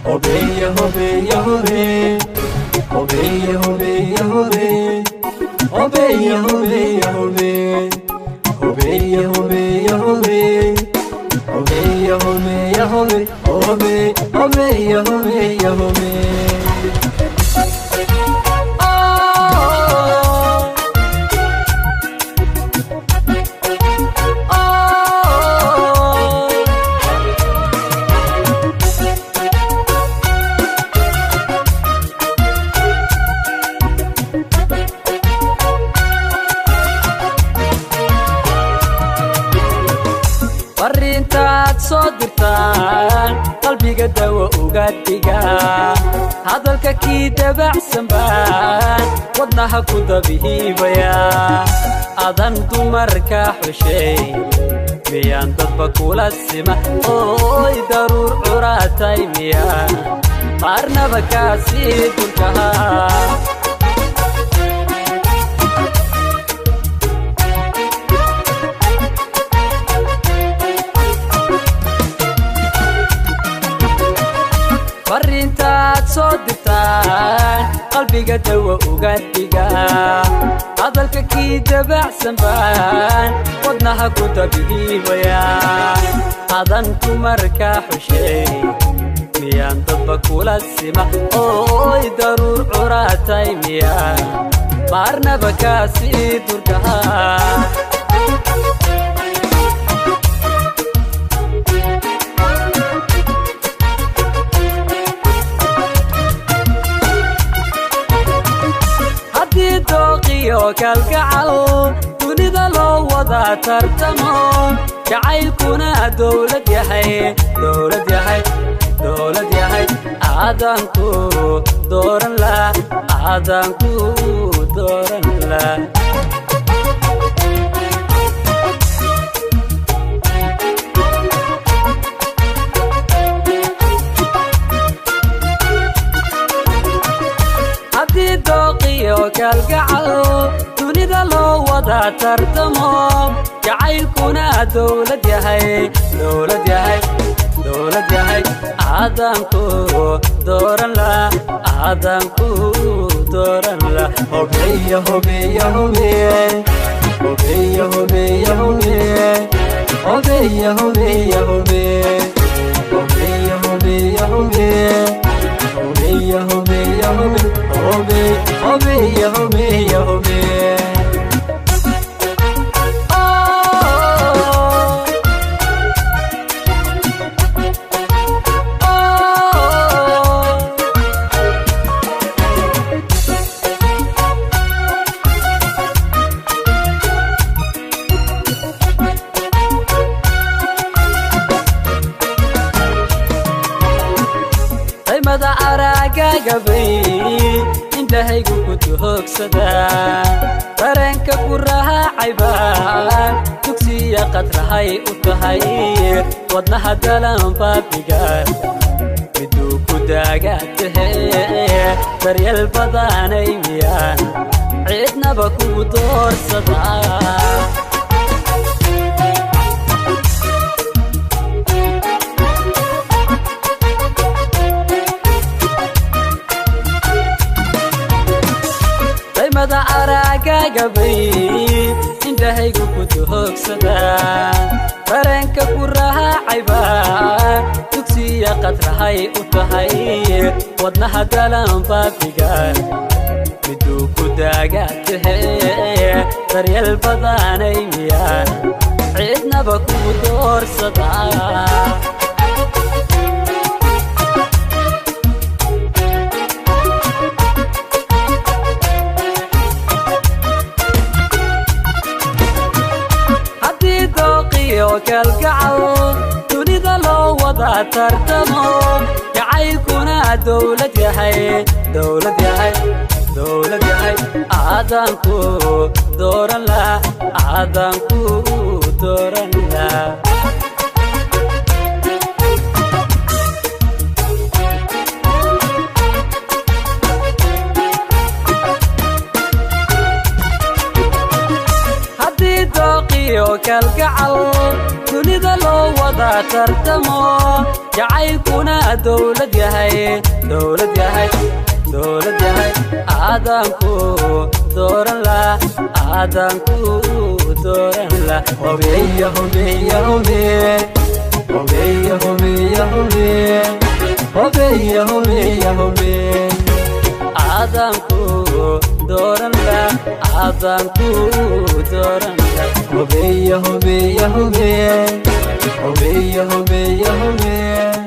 Hobe, hobe, hobe, hobe, hobe, hobe, hobe, hobe, hobe, hobe, hobe, hobe, hobe, hobe, hobe, hobe, hobe. Farintaad soo dirtaan qalbiga dawo uga dhiga hadalka kii dabacsan baan wadnaha ku dabiibaya adan dumarka xushay miyaan dadba kula sima ooy daruur curaatay miyaan qaarnaba kaasii dulkaha Farintaad soo dirtaan qalbiga dawo uga dhiga hadalka kii dabacsan baan wadnaha ku dabiibaya adan dumarka xushay miyaan dadba kula sima ooy daruur curaatay miyaan qaarnaba kaasii durkaha kalgacal dunida loo wada tartamo jacaylkuna dawlad yahay aadanku dooran la kalgacal dunida loo wada tartamo jacaylkuna dawlad yahay aadanku dooran la hobeya hobeya hobeya hobeya hobeya hobeya hobeya hobeya hobeya hobeya hobeya hobeya hobeya hobeya hobeya hobeya hobeya mada aragaaga bay indhahaygu ku tuhoogsada dareenka ku raacay baan dugsiya qadrahay u tahay wadnaha dalan baabiga miduu ku daagaatahe daryeel badanay miyaan ciidnaba kugu doorsada mada aragaaga bay indhahaygu ku tuhoogsada dareenka ku raacay baan dugsiya qadrahay u tahay wadnaha dalan baabiga miduu ku daagaatahe daryeel badanay miyaan ciidnaba kugu doorsada kalgacal dunida loo wada tartamo jacaylkuna dawlad yahay aadanku dooran la haddii dooqiyo kalgacal gacal dunida loo wada tartamo jacaylkuna dawlad yahay aadanku dooran la hubiya hubiya hubiya hubiya hubiya hubiya hubiya hubiya aadanku dooran la hubiya hubiya hubiya hubiya hubiya hubiya